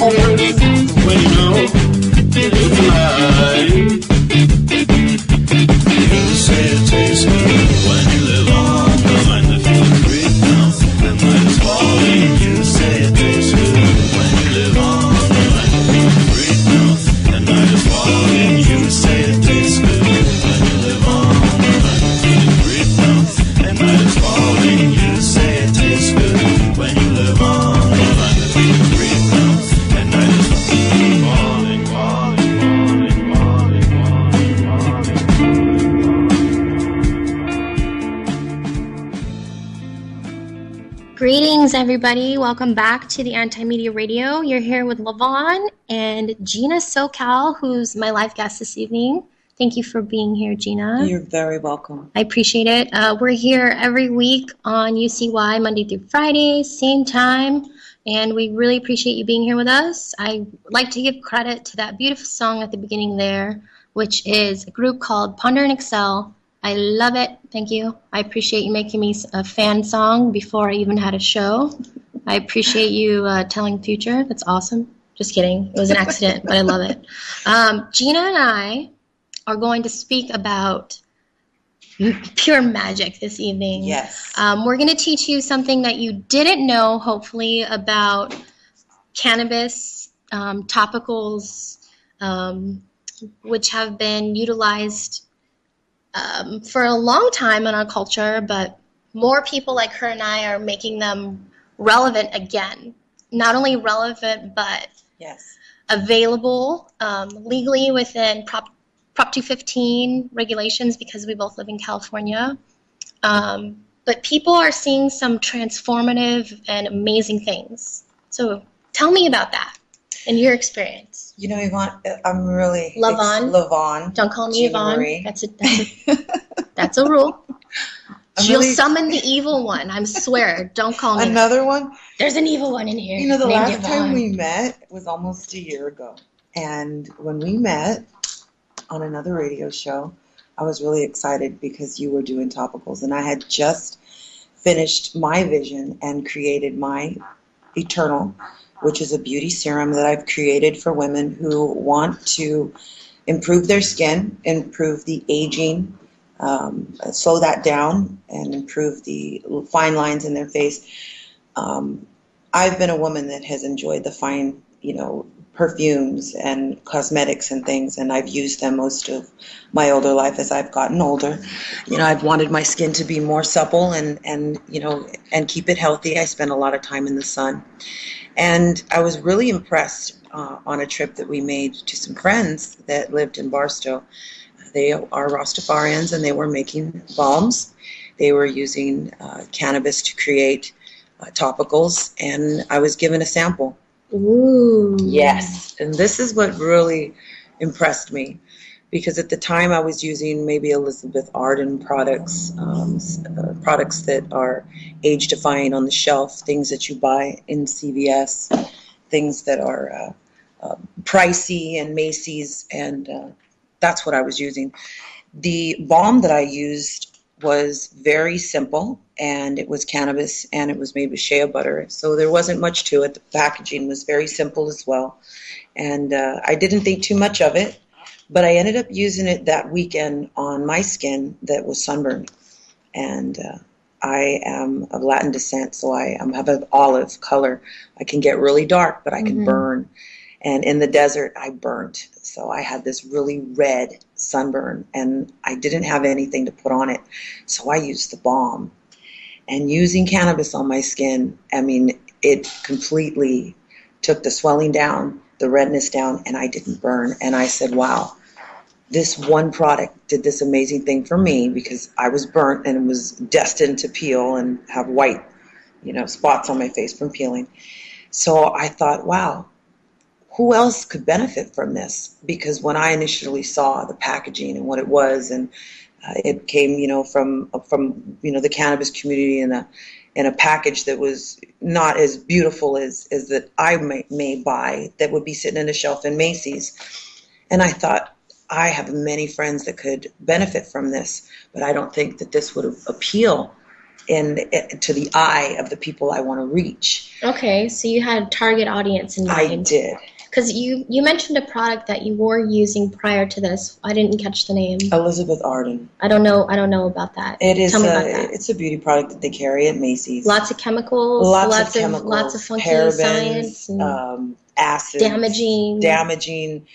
when you know it's alive. You say it tastes good when you live on the line that feels great now. The night is falling. You say it tastes good when you live on the line that feels great now. The night is falling. You say it tastes good when you live on the line that feels great now. The night is falling. You say it tastes good when you live on the line that feels great now. The night is falling, falling, falling, falling, falling, falling. Greetings, everybody. Welcome back to the Anti-Media Radio. You're here with Lavonne and GinaMarie Xocal, who's my live guest this evening. Thank you for being here, Gina. You're very welcome. I appreciate it. We're here every week on UCY, Monday through Friday, same time, and we really appreciate you being here with us. I would like to give credit to that beautiful song at the beginning there, which is a group called Ponder and Excel. I love it. Thank you. I appreciate you making me a fan song before I even had a show. I appreciate you telling the future. That's awesome. Just kidding. It was an accident, but I love it. Gina and I are going to speak about pure magic this evening. Yes. We're going to teach you something that you didn't know, hopefully, about cannabis, topicals, which have been utilized for a long time in our culture, but more people like her and I are making them relevant again. Not only relevant, but Yes. available legally within Prop 215 regulations, because we both live in California. But people are seeing some transformative and amazing things. So tell me about that and your experience. You know, Yvonne, I'm really... Lavonne. Lavonne. Don't call me GinaMarie. Yvonne. That's a rule. She'll really- summon the evil one. I swear. Don't call me. Another one? There's an evil one in here. You know, the named last time Yvonne. we met was almost a year ago. And when we met on another radio show, I was really excited because you were doing topicals. And I had just finished my vision and created my Eternal, which is a beauty serum that I've created for women who want to improve their skin, improve the aging, slow that down, and improve the fine lines in their face. I've been a woman that has enjoyed the fine, perfumes and cosmetics and things, and I've used them most of my older life as I've gotten older. I've wanted my skin to be more supple and keep it healthy. I spent a lot of time in the sun. And I was really impressed on a trip that we made to some friends that lived in Barstow. They are Rastafarians, and they were making balms. They were using cannabis to create topicals, and I was given a sample. Ooh. Yes, and this is what really impressed me, because at the time I was using maybe Elizabeth Arden products, products that are age-defying on the shelf, things that you buy in CVS, things that are pricey and Macy's, and that's what I was using. The balm that I used was very simple, and it was cannabis, and it was made with shea butter, so there wasn't much to it. The packaging was very simple as well, and I didn't think too much of it, but I ended up using it that weekend on my skin that was sunburned, and I am of Latin descent, so I have an olive color. I can get really dark, but I can burn, and in the desert I burnt. So I had this really red sunburn, and I didn't have anything to put on it. So I used the balm. And using cannabis on my skin, it completely took the swelling down, the redness down, and I didn't burn. And I said, wow, this one product did this amazing thing for me, because I was burnt and was destined to peel and have white, spots on my face from peeling. So I thought, wow, who else could benefit from this? Because when I initially saw the packaging and what it was, and it came, from the cannabis community in a package that was not as beautiful as that I may buy, that would be sitting on a shelf in Macy's. And I thought, I have many friends that could benefit from this, but I don't think that this would appeal to the eye of the people I want to reach. Okay, so you had target audience in mind. I did. Because you mentioned a product that you were using prior to this. I didn't catch the name. Elizabeth Arden. I don't know about that. It is. Tell me about that. It's a beauty product that they carry at Macy's. Lots of chemicals. Lots of chemicals. Lots of funky parabens, science. And acids. damaging.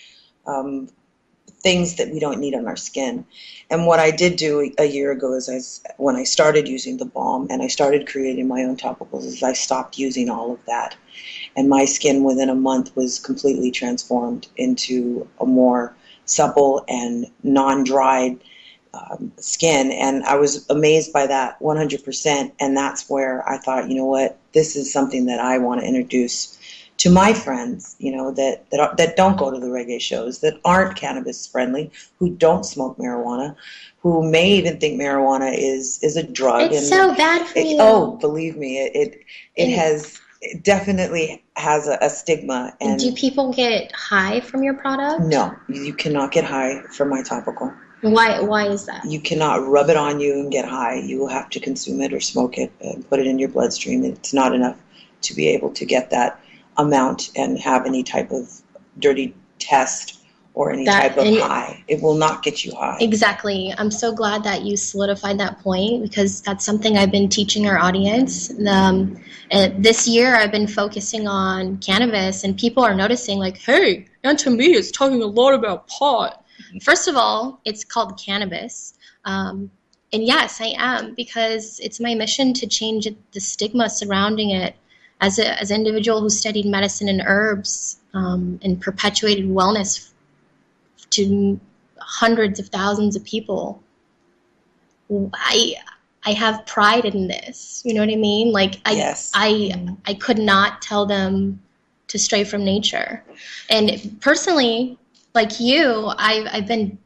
Things that we don't need on our skin. And what I did do a year ago is when I started using the balm and I started creating my own topicals, is I stopped using all of that. And my skin within a month was completely transformed into a more supple and non-dried skin. And I was amazed by that 100%. And that's where I thought, you know what, this is something that I want to introduce to my friends, you know, that don't go to the reggae shows, that aren't cannabis friendly, who don't smoke marijuana, who may even think marijuana is a drug. It's so bad for you. Oh, believe me, it definitely has a stigma. And do people get high from your product? No, you cannot get high from my topical. Why is that? You cannot rub it on you and get high. You will have to consume it or smoke it and put it in your bloodstream. It's not enough to be able to get that amount and have any type of dirty test or any type of high. It will not get you high. Exactly. I'm so glad that you solidified that point, because that's something I've been teaching our audience. This year I've been focusing on cannabis, and people are noticing, like, hey, Aunt Me is talking a lot about pot. First of all, it's called cannabis. And yes, I am, because it's my mission to change the stigma surrounding it. As an individual who studied medicine and herbs and perpetuated wellness to hundreds of thousands of people, I have pride in this. You know what I mean? Like I could not tell them to stray from nature. And personally, like you, I've been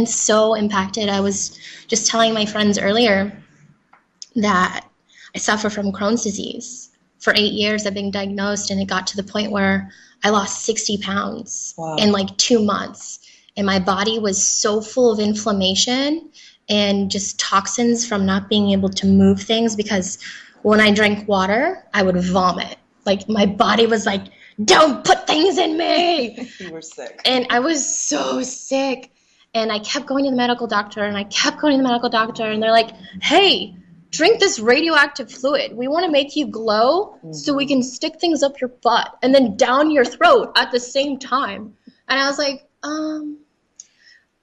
so impacted. I was just telling my friends earlier that I suffer from Crohn's disease. For 8 years, I've been diagnosed, and it got to the point where I lost 60 pounds in like 2 months. And my body was so full of inflammation and just toxins from not being able to move things, because when I drank water, I would vomit. Like, my body was like, don't put things in me. You were sick. And I was so sick. And I kept going to the medical doctor, and and they're like, hey, drink this radioactive fluid. We want to make you glow so we can stick things up your butt and then down your throat at the same time. And I was like,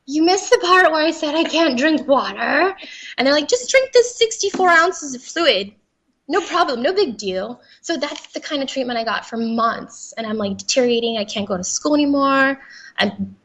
you missed the part where I said I can't drink water. And they're like, just drink this 64 ounces of fluid. No problem, no big deal. So that's the kind of treatment I got for months. And I'm like deteriorating. I can't go to school anymore.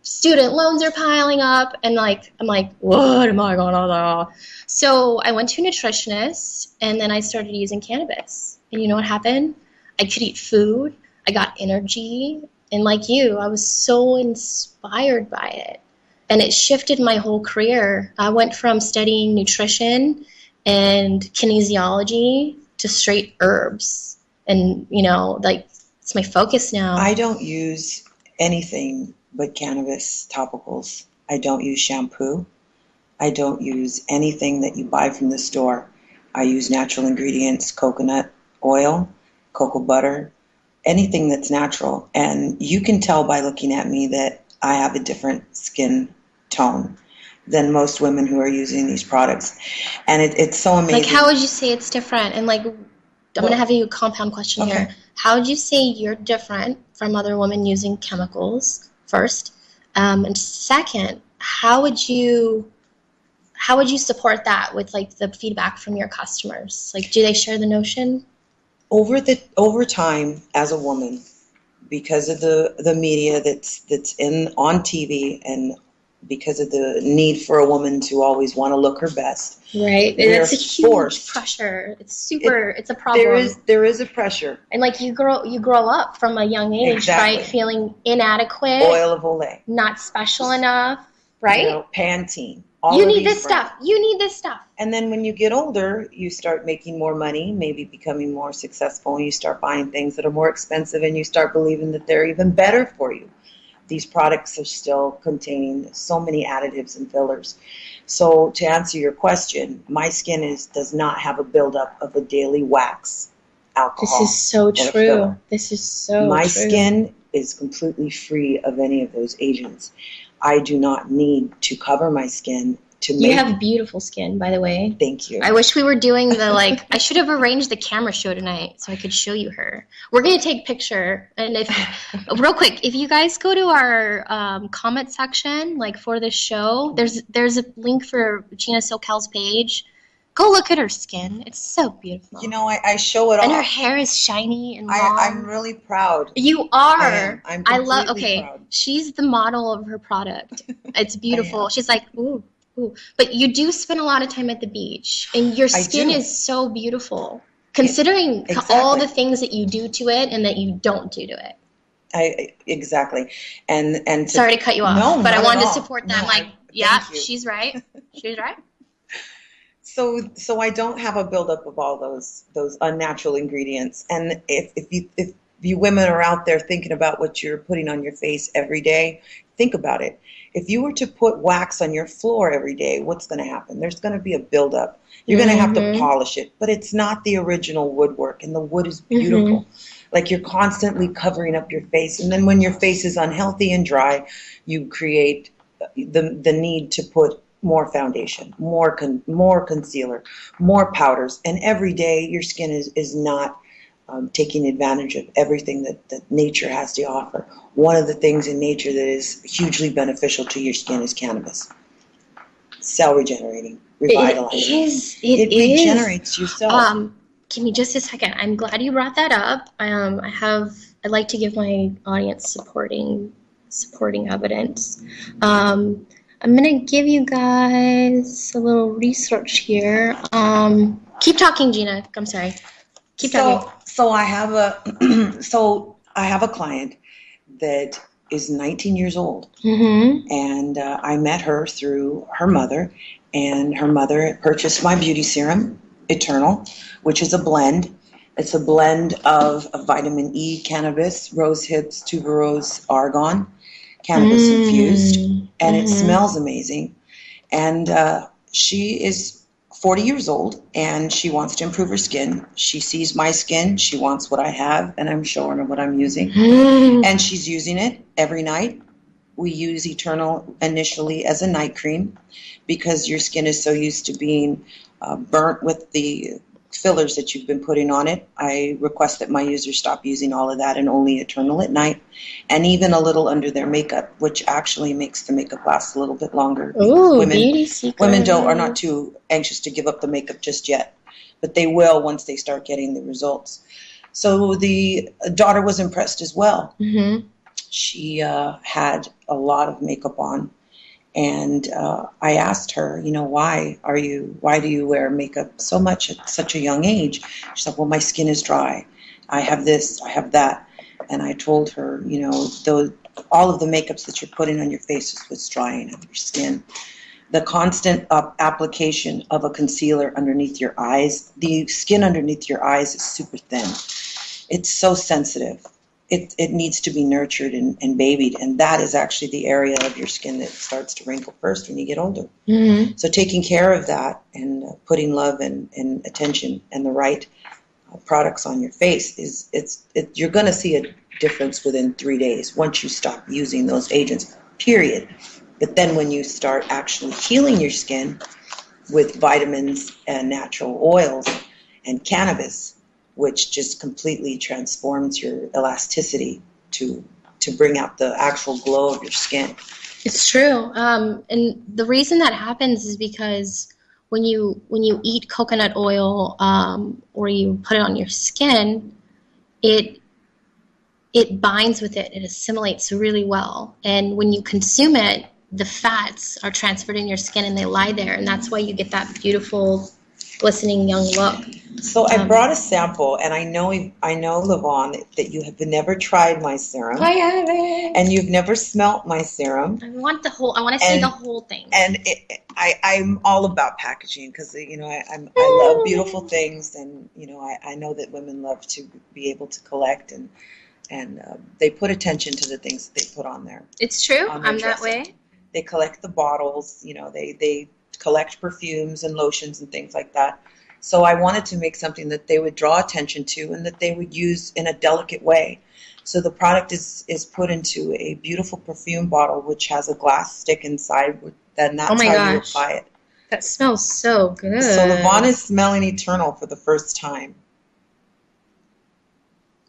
Student loans are piling up, and I'm like, what am I gonna do? So I went to a nutritionist, and then I started using cannabis. And you know what happened? I could eat food. I got energy, and like you, I was so inspired by it, and it shifted my whole career. I went from studying nutrition and kinesiology to straight herbs, and it's my focus now. I don't use anything but cannabis topicals. I don't use shampoo. I don't use anything that you buy from the store. I use natural ingredients, coconut oil, cocoa butter, anything that's natural. And you can tell by looking at me that I have a different skin tone than most women who are using these products. And it's so amazing. Like, how would you say it's different? And I'm going to have you a compound question here. How would you say you're different from other women using chemicals, first? And second, how would you support that with the feedback from your customers? Like, do they share the notion? Over time, as a woman, because of the media that's on TV, and because of the need for a woman to always want to look her best. Right. It's a huge pressure. It's a problem. There is a pressure. And you grow up from a young age, right? Feeling inadequate. Oil of Olay. Not special enough, right? Pantene. You need this stuff. You need this stuff. And then when you get older, you start making more money, maybe becoming more successful, and you start buying things that are more expensive, and you start believing that they're even better for you. these products are still containing so many additives and fillers. So to answer your question, my skin does not have a buildup of a daily wax, alcohol. This is so or true. filler. This is so My true. skin is completely free of any of those agents. I do not need to cover my skin to make... You have beautiful skin, by the way. Thank you. I wish we were doing the, like, I should have arranged the camera show tonight so I could show you her. We're going to take picture. And if, real quick, if you guys go to our comment section, like, for the show, there's a link for Gina Xocal's page. Go look at her skin. It's so beautiful. You know, I show it all. And her hair is shiny and long. I'm really proud. You are. I am. I'm completely proud. She's the model of her product. It's beautiful. She's like, ooh. Ooh. But you do spend a lot of time at the beach, and your skin is so beautiful, considering all the things that you do to it and that you don't do to it. Exactly. And sorry to cut you off, no, but I wanted to all. support that. She's right. She's right. So I don't have a buildup of all those unnatural ingredients. And if you women are out there thinking about what you're putting on your face every day, think about it. If you were to put wax on your floor every day, what's going to happen? There's going to be a buildup. You're going to have to polish it, but it's not the original woodwork, and the wood is beautiful. Like, you're constantly covering up your face, and then when your face is unhealthy and dry, you create the need to put more foundation, more concealer, more powders, and every day your skin is not taking advantage of everything that nature has to offer. One of the things in nature that is hugely beneficial to your skin is cannabis. Cell regenerating, revitalizing. It regenerates your cells. Give me just a second. I'm glad you brought that up. I'd like to give my audience supporting evidence. I'm gonna give you guys a little research here. Keep talking, Gina. I'm sorry. Keep talking. So I have a client that is 19 years old, and I met her through her mother, and her mother purchased my beauty serum, Eternal, which is a blend. It's a blend of vitamin E, cannabis, rose hips, tuberose, argan, cannabis infused, and it smells amazing. And she is 40 years old, and she wants to improve her skin. She sees my skin. She wants what I have, and I'm showing her what I'm using. And she's using it every night. We use Eternal initially as a night cream because your skin is so used to being burnt with the fillers that you've been putting on it. I request that my users stop using all of that and only Eternal at night, and even a little under their makeup, which actually makes the makeup last a little bit longer. Ooh, beauty secret. Women are not too anxious to give up the makeup just yet, but they will once they start getting the results. So the daughter was impressed as well. She had a lot of makeup on. And I asked her, why do you wear makeup so much at such a young age? She said, well, my skin is dry. I have this, I have that. And I told her, all of the makeups that you're putting on your face is what's drying up your skin. The constant application of a concealer underneath your eyes, the skin underneath your eyes is super thin. It's so sensitive. It needs to be nurtured and babied, and that is actually the area of your skin that starts to wrinkle first when you get older. So taking care of that and putting love and attention and the right products on your face you're going to see a difference within 3 days once you stop using those agents, period. But then when you start actually healing your skin with vitamins and natural oils and cannabis, which just completely transforms your elasticity to bring out the actual glow of your skin. It's true. And the reason that happens is because when you eat coconut oil or you put it on your skin, it binds with it. It assimilates really well. And when you consume it, the fats are transferred in your skin and they lie there. And that's why you get that beautiful, glistening young look. So I brought a sample, and I know Lavonne, that you have never tried my serum. I haven't. And you've never smelt my serum. I want to see the whole thing. And I'm all about packaging because I love beautiful things, and I know that women love to be able to collect, and And they put attention to the things that they put on there. It's true. On their I'm that dressing. way. They collect the bottles, they collect perfumes and lotions and things like that. So I wanted to make something that they would draw attention to and that they would use in a delicate way. So the product is put into a beautiful perfume bottle, which has a glass stick inside, and that's Oh my how you gosh. apply it. That smells so good. So Lavonne is smelling Eternal for the first time.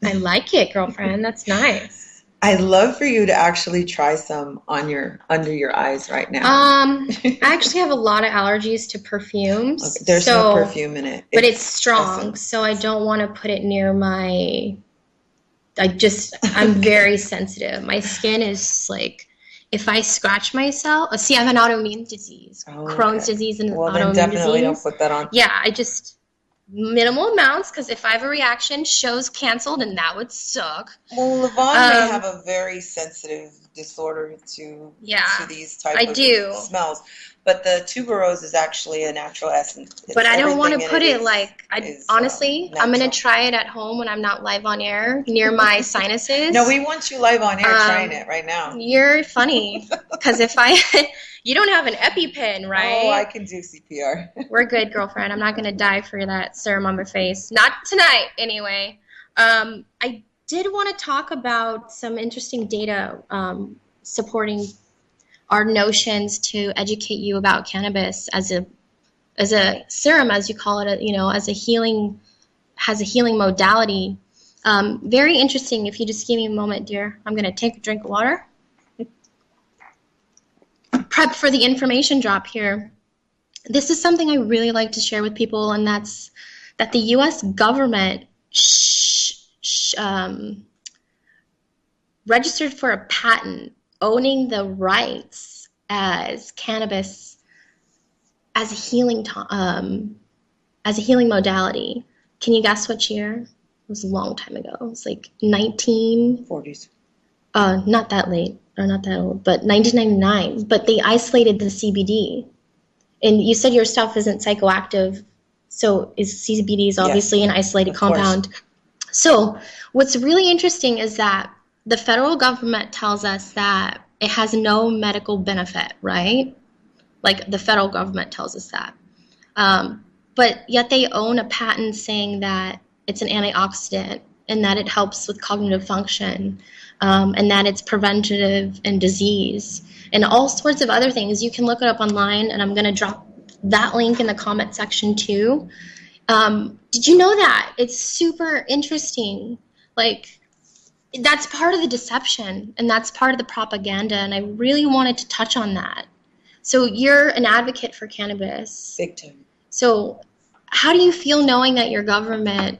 I like it, girlfriend. That's nice. I'd love for you to actually try some on under your eyes right now. I actually have a lot of allergies to perfumes. Okay, there's no perfume in it. But it's strong, essence. so I don't want to put it near my... I'm very sensitive. My skin is like, if I scratch myself... See, I have an autoimmune disease. Oh, Crohn's okay. disease and Well, autoimmune then definitely disease. don't put that on. Yeah, I just... Minimal amounts, because if I have a reaction, show's canceled, and that would suck. Well, Lavonne may have a very sensitive disorder to these type of smells. But the tuberose is actually a natural essence. But I don't want to put it honestly, I'm going to natural. try it at home when I'm not live on air near my sinuses. No, we want you live on air trying it right now. You're funny, because you don't have an EpiPen, right? Oh, I can do CPR. We're good, girlfriend. I'm not going to die for that serum on my face. Not tonight, anyway. I did want to talk about some interesting data supporting our notions to educate you about cannabis as a serum, as you call it, as has a healing modality. Very interesting. If you just give me a moment, dear, I'm going to take a drink of water. Prep for the information drop here. This is something I really like to share with people, and that's that the U.S. government registered for a patent owning the rights as cannabis as a healing modality. Can you guess what year? It was a long time ago. It was like 40s. Not that late or not that old, but 1999. But they isolated the CBD, and you said your stuff isn't psychoactive, so CBD is obviously an isolated compound. So what's really interesting is that the federal government tells us that it has no medical benefit, right? Like the federal government tells us that. But yet they own a patent saying that it's an antioxidant and that it helps with cognitive function and that it's preventative in disease and all sorts of other things. You can look it up online, and I'm going to drop that link in the comment section too. Did you know that? It's super interesting. Like, that's part of the deception, and that's part of the propaganda, and I really wanted to touch on that. So you're an advocate for cannabis. Big time. So how do you feel knowing that your government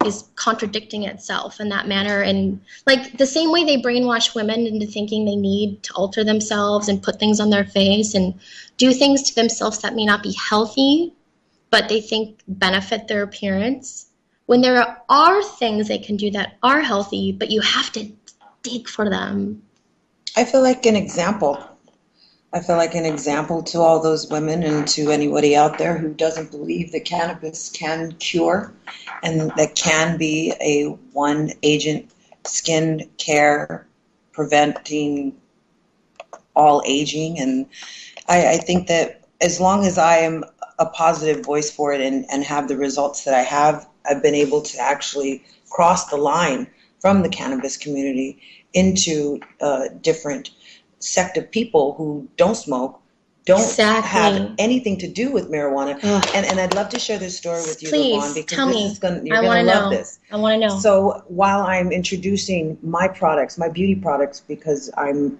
is contradicting itself in that manner? And like the same way they brainwash women into thinking they need to alter themselves and put things on their face and do things to themselves that may not be healthy, but they think benefit their appearance. When there are things they can do that are healthy, but you have to dig for them. I feel like an example. I feel like an example to all those women and to anybody out there who doesn't believe that cannabis can cure and that can be a one-agent skin care preventing all aging. And I think that as long as I am a positive voice for it and have the results that I have, I've been able to actually cross the line from the cannabis community into different sect of people who don't smoke, don't have anything to do with marijuana. And I'd love to share this story with you, Lavonne, because tell me. You're going to love this. I want to know. So while I'm introducing my products, my beauty products, because I'm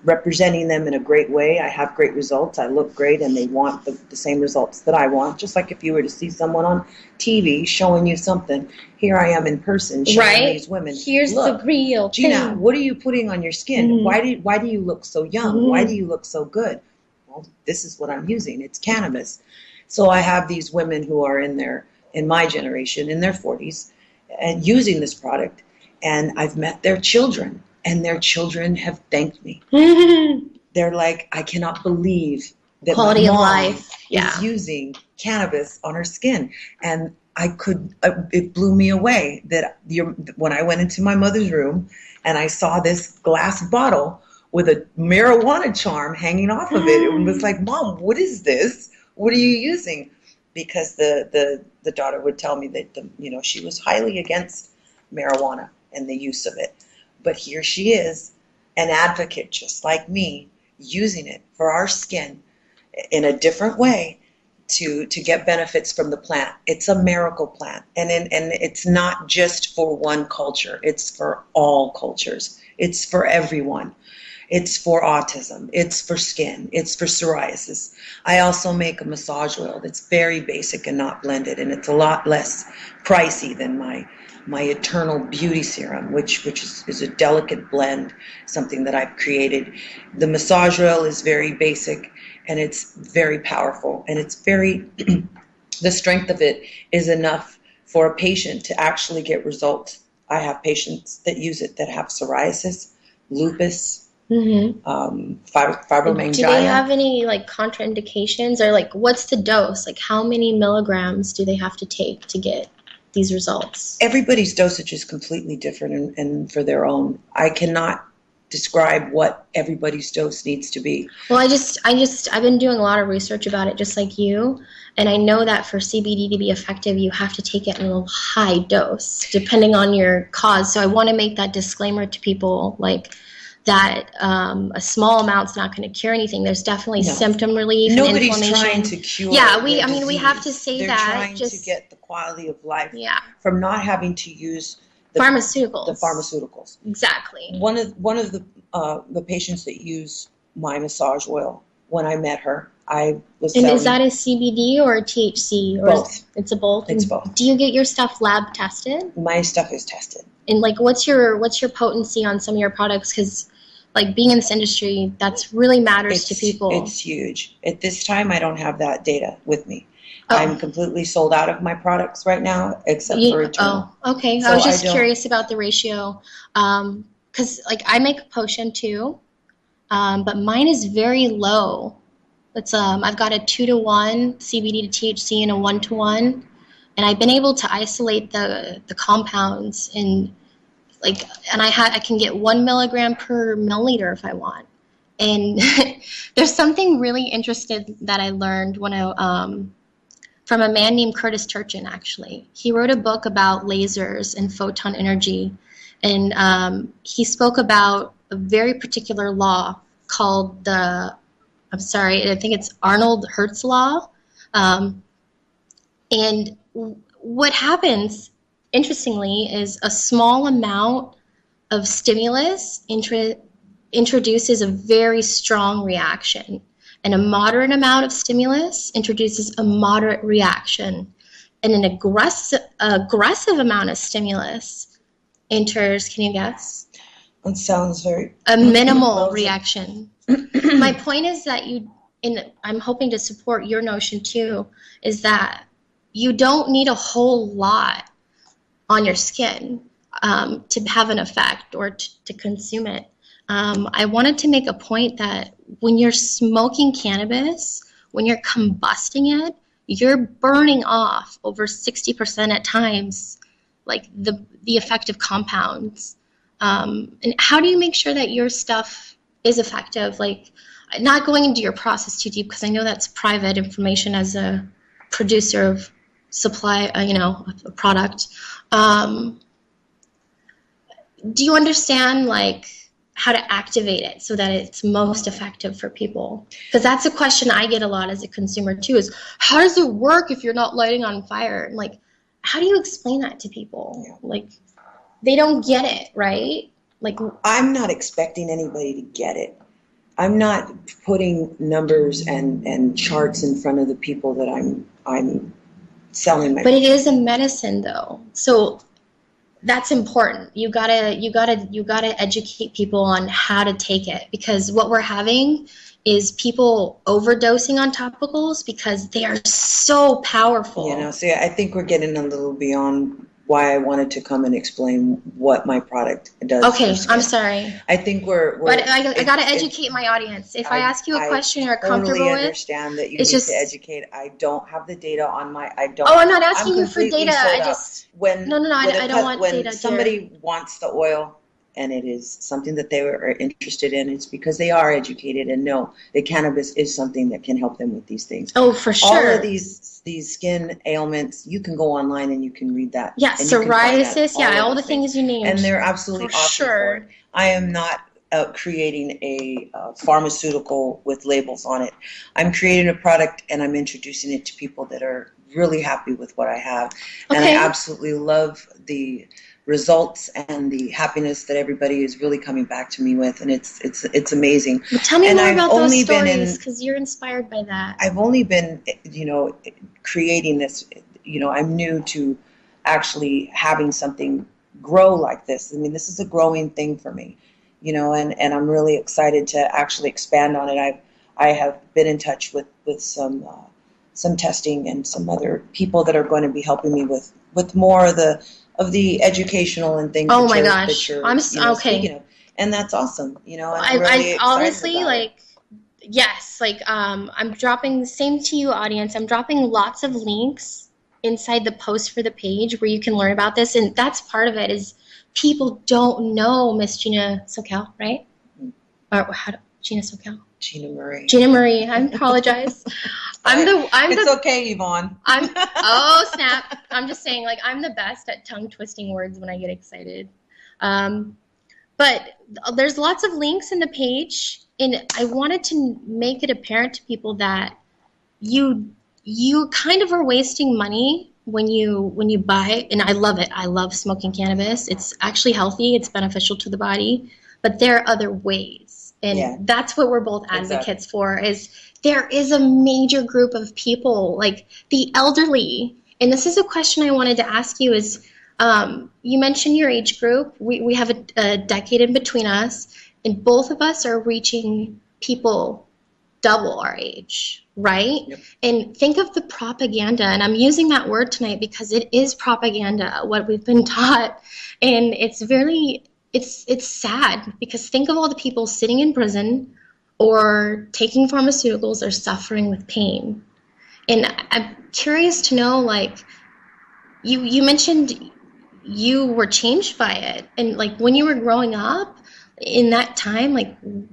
representing them in a great way, I have great results, I look great, and they want the same results that I want. Just like if you were to see someone on TV showing you something, here I am in person showing these women. Here's the real Gina, thing. what are you putting on your skin? Mm-hmm. Why do you look so young? Mm-hmm. Why do you look so good? Well, this is what I'm using. It's cannabis. So I have these women who are in my generation, in their 40s, and using this product, and I've met their children. And their children have thanked me. They're like, I cannot believe that quality my of mom life is using cannabis on her skin. And it blew me away that when I went into my mother's room and I saw this glass bottle with a marijuana charm hanging off of it, it was like, Mom, what is this? What are you using? Because the daughter would tell me that she was highly against marijuana and the use of it. But here she is, an advocate just like me, using it for our skin in a different way to get benefits from the plant. It's a miracle plant. And it's not just for one culture. It's for all cultures. It's for everyone. It's for autism. It's for skin. It's for psoriasis. I also make a massage oil that's very basic and not blended, and it's a lot less pricey than my Eternal Beauty Serum, which is a delicate blend, something that I've created. The massage oil is very basic, and it's very powerful, and it's very, the strength of it is enough for a patient to actually get results. I have patients that use it that have psoriasis, lupus, fibromyalgia. Do they have any like contraindications, or like what's the dose? Like how many milligrams do they have to take to get these results? Everybody's dosage is completely different and for their own. I cannot describe what everybody's dose needs to be. Well, I've been doing a lot of research about it, just like you, and I know that for CBD to be effective, you have to take it in a high dose, depending on your cause. So I want to make that disclaimer to people, like that a small amount's not going to cure anything. There's definitely symptom relief. Nobody's and inflammation. trying to cure. Yeah, we have to say They're that. They're trying to get the quality of life from not having to use pharmaceuticals. The pharmaceuticals. Exactly. One of the patients that use my massage oil, when I met her, I was And is that a CBD or a THC? Or both. It's a both? It's both. Do you get your stuff lab tested? My stuff is tested. And like what's your potency on some of your products? Because like being in this industry, that's really matters to people. It's huge. At this time, I don't have that data with me. I'm completely sold out of my products right now, except for Eternal. Oh, okay. So I was just curious about the ratio. Because like I make a potion too, but mine is very low. It's I've got a 2-to-1 CBD to THC and a 1-to-1, and I've been able to isolate the compounds and I can get 1 milligram per milliliter if I want. And there's something really interesting that I learned when from a man named Curtis Turchin, actually. He wrote a book about lasers and photon energy, and he spoke about a very particular law called I think it's Arnold Hertz law. And what happens, interestingly, is a small amount of stimulus introduces a very strong reaction, and a moderate amount of stimulus introduces a moderate reaction, and an aggressive amount of stimulus enters, can you guess? It sounds a minimal reaction. My point is that I'm hoping to support your notion too, is that you don't need a whole lot on your skin to have an effect or to consume it. I wanted to make a point that when you're smoking cannabis, when you're combusting it, you're burning off over 60% at times, like the effective compounds. And how do you make sure that your stuff is effective? Like, not going into your process too deep, because I know that's private information as a producer of supply, a product. Do you understand like how to activate it so that it's most effective for people? Because that's a question I get a lot as a consumer too, is how does it work if you're not lighting on fire? And like, how do you explain that to people? Yeah. Like, they don't get it, right? Like, I'm not expecting anybody to get it. I'm not putting numbers and charts in front of the people that I'm selling my. But it is a medicine, though, so that's important. You gotta educate people on how to take it, because what we're having is people overdosing on topicals because they are so powerful. See, I think we're getting a little beyond why I wanted to come and explain what my product does. Okay, I'm sorry. I think we're but I got to educate my audience. If I ask you a question you're comfortable with, I with, understand that you it's need just to educate. I don't have the data on my. I don't. Oh, I'm not asking you for completely data. sold I out. just when no, I don't want when data. somebody wants the oil and it is something that they are interested in, it's because they are educated and know that cannabis is something that can help them with these things. Oh, for sure. All of these skin ailments, you can go online and you can read that. Yeah, and psoriasis, all the things you named. And they're absolutely awesome for it. I am not creating a pharmaceutical with labels on it. I'm creating a product and I'm introducing it to people that are really happy with what I have. And I absolutely love the results and the happiness that everybody is really coming back to me with, and it's amazing. But tell me more about those stories, because you're inspired by that. I've only been, creating this. I'm new to actually having something grow like this. I mean, this is a growing thing for me, and I'm really excited to actually expand on it. I have been in touch with some testing and some other people that are going to be helping me with more of the educational and things. Oh my gosh, I'm okay. Speaking of, and that's awesome. I'm really I excited honestly about it. Yes, I'm dropping, same to you, audience. I'm dropping lots of links inside the post for the page where you can learn about this, and that's part of it. Is people don't know Miss Gina Xocal, right? Or Gina Xocal? GinaMarie. GinaMarie. I apologize. It's okay, Yvonne. Oh snap! I'm just saying, I'm the best at tongue twisting words when I get excited. But there's lots of links in the page, and I wanted to make it apparent to people that you kind of are wasting money when you buy. And I love it. I love smoking cannabis. It's actually healthy. It's beneficial to the body. But there are other ways, and that's what we're both advocates for. Is there is a major group of people, like the elderly, and this is a question I wanted to ask you. Is you mentioned your age group. We have a decade in between us, and both of us are reaching people double our age, right? Yep. And think of the propaganda, and I'm using that word tonight because it is propaganda, what we've been taught, and it's sad, because think of all the people sitting in prison or taking pharmaceuticals or suffering with pain. And I'm curious to know, you mentioned you were changed by it, and when you were growing up in that time,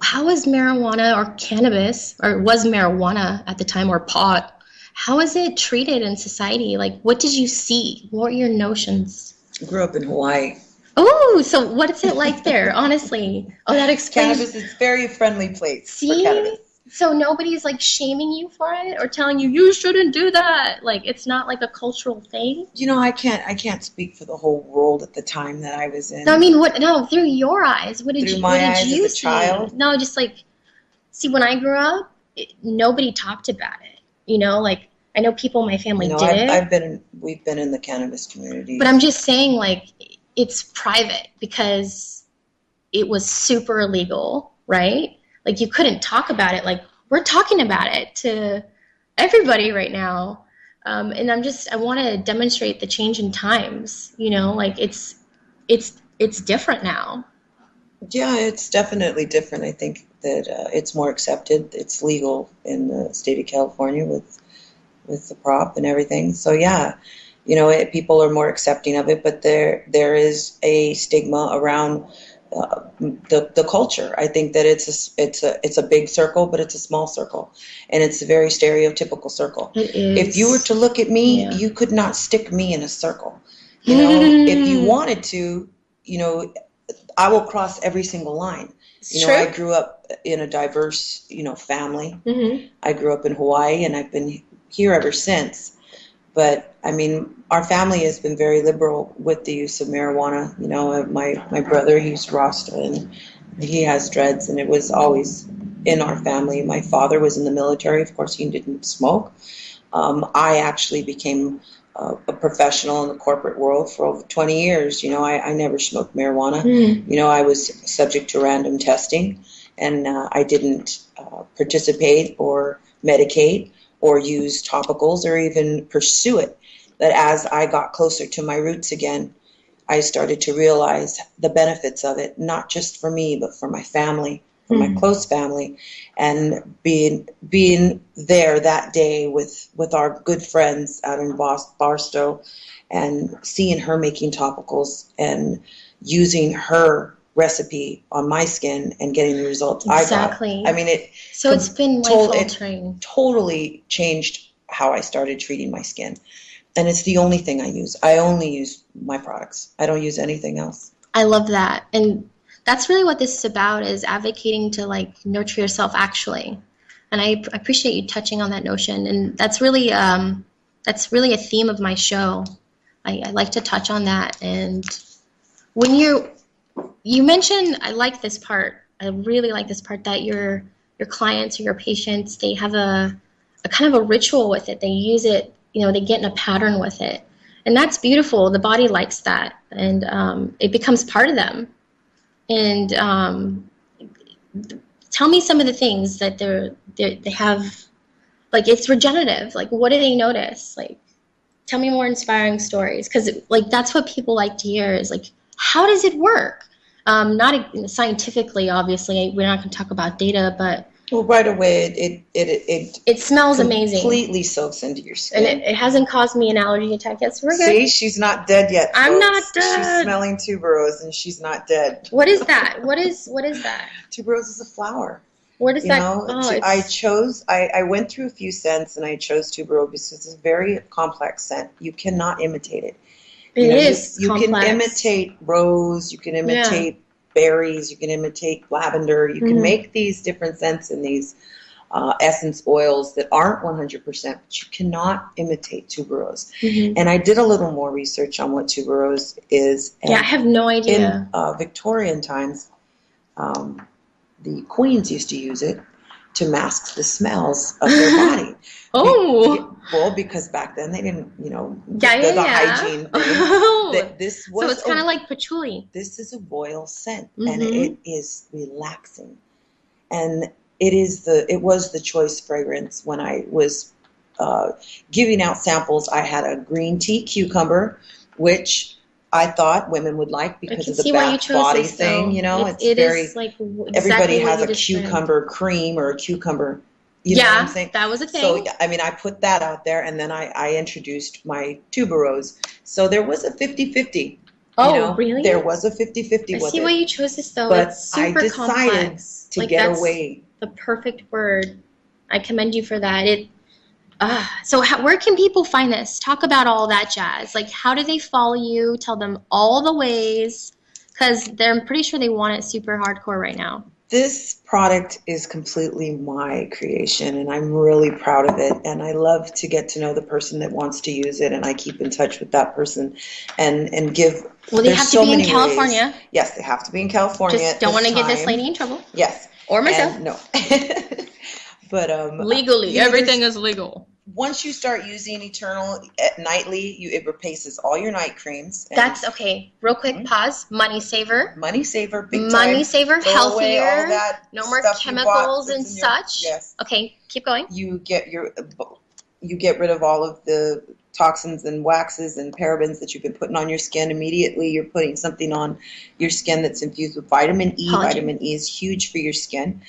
how was marijuana or cannabis, or was marijuana at the time, or pot, how is it treated in society? What did you see? What were your notions? I grew up in Hawaii. Oh, so what is it like there, honestly? Oh, that explains. Cannabis is a very friendly place for See? cannabis. So nobody's shaming you for it or telling you shouldn't do that. It's not a cultural thing. I can't speak for the whole world at the time that I was in. No, I mean, No, through your eyes, what did you as a see? child? No, just see, when I grew up, nobody talked about it. I know people in my family did. We've been in the cannabis community. But I'm just saying, it's private because it was super illegal, right? You couldn't talk about it. We're talking about it to everybody right now. And I want to demonstrate the change in times, it's different now. Yeah, it's definitely different. I think that it's more accepted. It's legal in the state of California with the prop and everything. So yeah, people are more accepting of it, but there is a stigma around the culture. I think that it's a big circle, but it's a small circle, and it's a very stereotypical circle. It is. If you were to look at me, you could not stick me in a circle. If you wanted to, I will cross every single line. True. I grew up in a diverse, family. Mm-hmm. I grew up in Hawaii, and I've been here ever since. But I mean, our family has been very liberal with the use of marijuana. My brother, he's Rasta, and he has dreads, and it was always in our family. My father was in the military. Of course, he didn't smoke. I actually became a professional in the corporate world for over 20 years. I never smoked marijuana. Mm. I was subject to random testing, and I didn't participate or medicate or use topicals or even pursue it. that as I got closer to my roots again, I started to realize the benefits of it, not just for me, but for my family, for my close family, and being there that day with our good friends out in Barstow, and seeing her making topicals and using her recipe on my skin and getting the results I got. I mean, it's been life-altering. Totally changed how I started treating my skin. And it's the only thing I use. I only use my products. I don't use anything else. I love that. And that's really what this is about, is advocating to like nurture yourself actually. And I appreciate you touching on that notion. And that's really a theme of my show. I like to touch on that. And when you mentioned, I like this part. I really like this part, that your clients or your patients, they have a kind of a ritual with it. They use it, they get in a pattern with it. And that's beautiful. The body likes that. And it becomes part of them. And tell me some of the things that they have, like, it's regenerative. Like, what do they notice? Like, tell me more inspiring stories. Because, like, that's what people like to hear, is, like, how does it work? Not scientifically, obviously. We're not going to talk about data, but... Well, right away, it smells amazing. Completely soaks into your skin. And it hasn't caused me an allergy attack yet, so we're good. See, she's not dead yet, folks. I'm not dead. She's smelling tuberose, and she's not dead. What is that? What is that? Tuberose is a flower. Where does that? I went through a few scents, and I chose tuberose because it's a very complex scent. You cannot imitate it. It is You complex. can imitate rose. You can imitate berries. You can imitate lavender. You can make these different scents in these essence oils that aren't 100%, but you cannot imitate tuberose. And I did a little more research on what tuberose is. And I have no idea. In Victorian times, the queens used to use it to mask the smells of their body. Well, because back then they didn't, the hygiene thing. So it's kind of like patchouli. This is a royal scent, and it is relaxing. And it was the choice fragrance when I was giving out samples. I had a green tea cucumber, which I thought women would like because of the bath body thing. It's very, like, exactly everybody has a cucumber cream or a cucumber. You know what I'm saying? That was a thing. So, I put that out there, and then I introduced my tuberose. So there was a 50-50. Oh, really? There was a 50-50 with it. I see why you chose this, though. But it's super I decided complex. to get away. The perfect word. I commend you for that. So where can people find this? Talk about all that jazz. Like, how do they follow you? Tell them all the ways, because I'm pretty sure they want it super hardcore right now. This product is completely my creation, and I'm really proud of it. And I love to get to know the person that wants to use it, and I keep in touch with that person and give. Well, they have to be in California. Ways. Yes, they have to be in California. Just don't want to get this lady in trouble. Yes. Or myself. No. But legally, everything is legal. Once you start using Eternal nightly, it replaces all your night creams. That's okay. Real quick, pause. Money saver. Money saver, big time. Money saver, Throw healthier. away all that no more chemicals and such. Yes. Okay, keep going. You get rid of all of the toxins and waxes and parabens that you've been putting on your skin. Immediately, you're putting something on your skin that's infused with vitamin E. Collagen. Vitamin E is huge for your skin.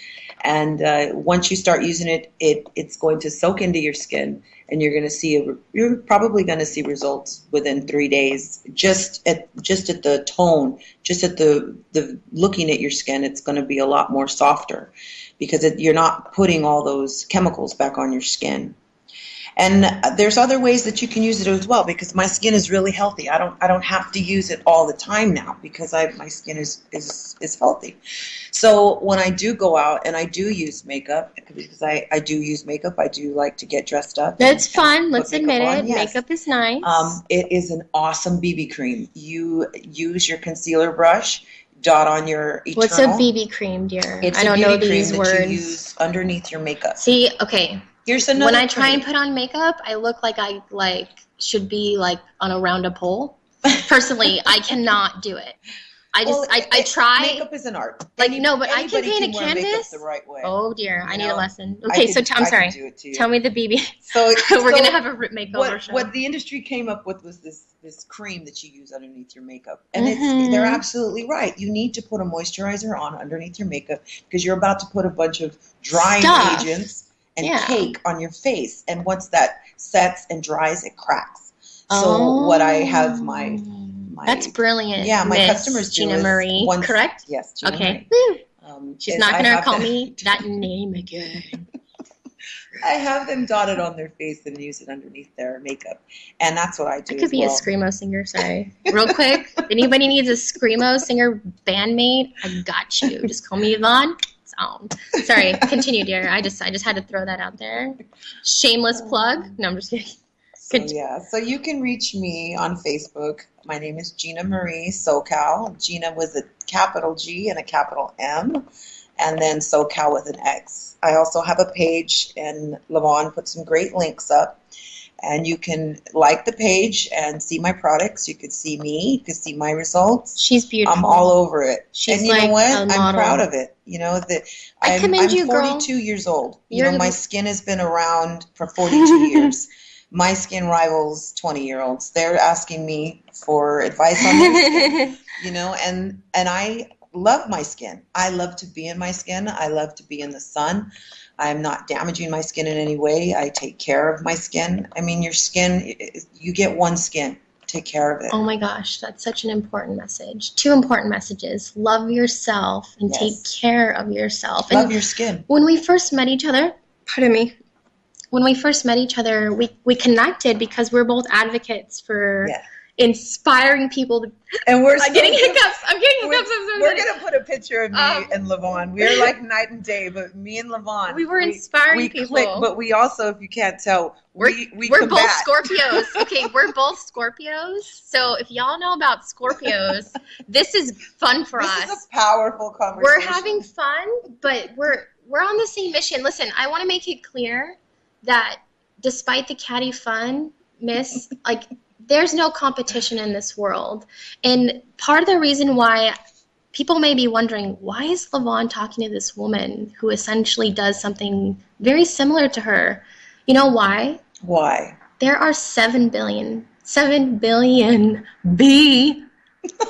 And once you start using it, it's going to soak into your skin, and you're probably going to see results within 3 days. Just at the tone, just at the looking at your skin, it's going to be a lot more softer because you're not putting all those chemicals back on your skin. And there's other ways that you can use it as well, because my skin is really healthy. I don't have to use it all the time now because my skin is healthy. So when I do go out and I do use makeup, because I do use makeup, I do like to get dressed up. That's fun. Let's admit it. Yes. Makeup is nice. It is an awesome BB cream. You use your concealer brush, dot on your Eternal. What's a BB cream, dear? It's I don't know these that words. You use underneath your makeup. See, okay. Here's another when I try cream. and put on makeup, I look like I should be on around a pole. Personally, I cannot do it. I try. Makeup is an art. Like, no, but I can Anybody paint a wear makeup canvas. the right way. Oh dear, I need a lesson. I Okay, can- I'm I sorry. can do it to you. Tell me the BB. So We're gonna have a makeover show. What the industry came up with was this cream that you use underneath your makeup, and they're absolutely right. You need to put a moisturizer on underneath your makeup because you're about to put a bunch of drying agents and cake on your face, and once that sets and dries, it cracks. So what I have my that's brilliant. Yeah, my Miss customers do GinaMarie, once, correct? Yes, GinaMarie. Okay. She's not gonna call me that name again. I have them dotted on their face and use it underneath their makeup, and that's what I do. I could be a screamo singer. Sorry, real quick. If anybody needs a screamo singer bandmate, I got you. Just call me Lavonne. It's on. Sorry, continue, dear. I just had to throw that out there. Shameless plug. No, I'm just kidding. So you can reach me on Facebook. My name is GinaMarie Xocal. Gina with a capital G and a capital M, and then Xocal with an X. I also have a page, and Lavonne put some great links up, and you can like the page and see my products. You can see me. You can see my results. She's beautiful. I'm all over it. She's and you know what? I'm model. proud of it. You know that I'm 42 years old. You know, my skin has been around for 42 years. My skin rivals 20-year-olds. They're asking me for advice on their skin, you know, and I love my skin. I love to be in my skin. I love to be in the sun. I'm not damaging my skin in any way. I take care of my skin. I mean, your skin, you get one skin. Take care of it. Oh my gosh, that's such an important message. 2 important messages. Love yourself and take care of yourself. Love your skin. When we first met each other, pardon me, when we first met each other, we connected because we're both advocates for inspiring people to. And we're I'm getting hiccups. I'm getting hiccups. We're gonna put a picture of me and Lavonne. We're like night and day, but me and Lavonne, we were inspiring people. Click, but we also, if you can't tell, we're both Scorpios. Okay, we're both Scorpios. So if y'all know about Scorpios, this is fun for us. This is a powerful conversation. We're having fun, but we're on the same mission. Listen, I want to make it clear that despite the catty fun, Miss, like, there's no competition in this world. And part of the reason why people may be wondering, why is Lavonne talking to this woman who essentially does something very similar to her? You know why? Why? There are 7 billion B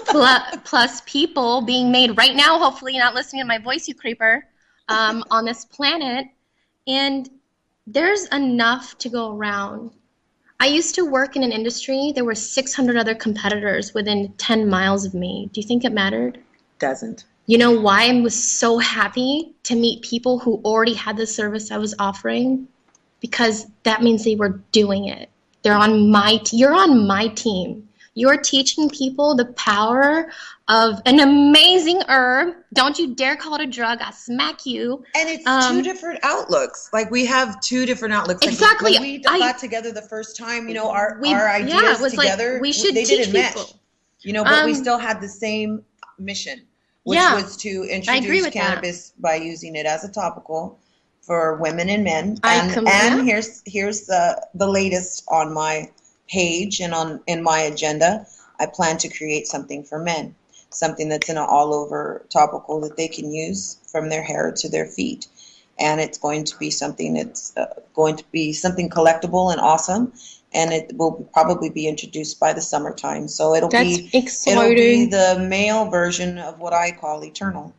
plus people being made right now, hopefully not listening to my voice, you creeper, on this planet. And there's enough to go around. I used to work in an industry. There were 600 other competitors within 10 miles of me. Do you think it mattered? Doesn't. You know why I was so happy to meet people who already had the service I was offering? Because that means they were doing it. They're on my you're on my team. You're teaching people the power of an amazing herb. Don't you dare call it a drug. I'll smack you. And it's 2 different outlooks. Like, we have 2 different outlooks. Exactly. When we got together the first time, you know, our ideas together, like, they didn't match. You know, but we still had the same mission, which was to introduce cannabis by using it as a topical for women and men. And here's the latest on my page and in my agenda. I plan to create something for men, something that's in an all-over topical that they can use from their hair to their feet, and it's going to be something that's going to be something collectible and awesome, and it will probably be introduced by the summertime. So it'll be the male version of what I call Eternal.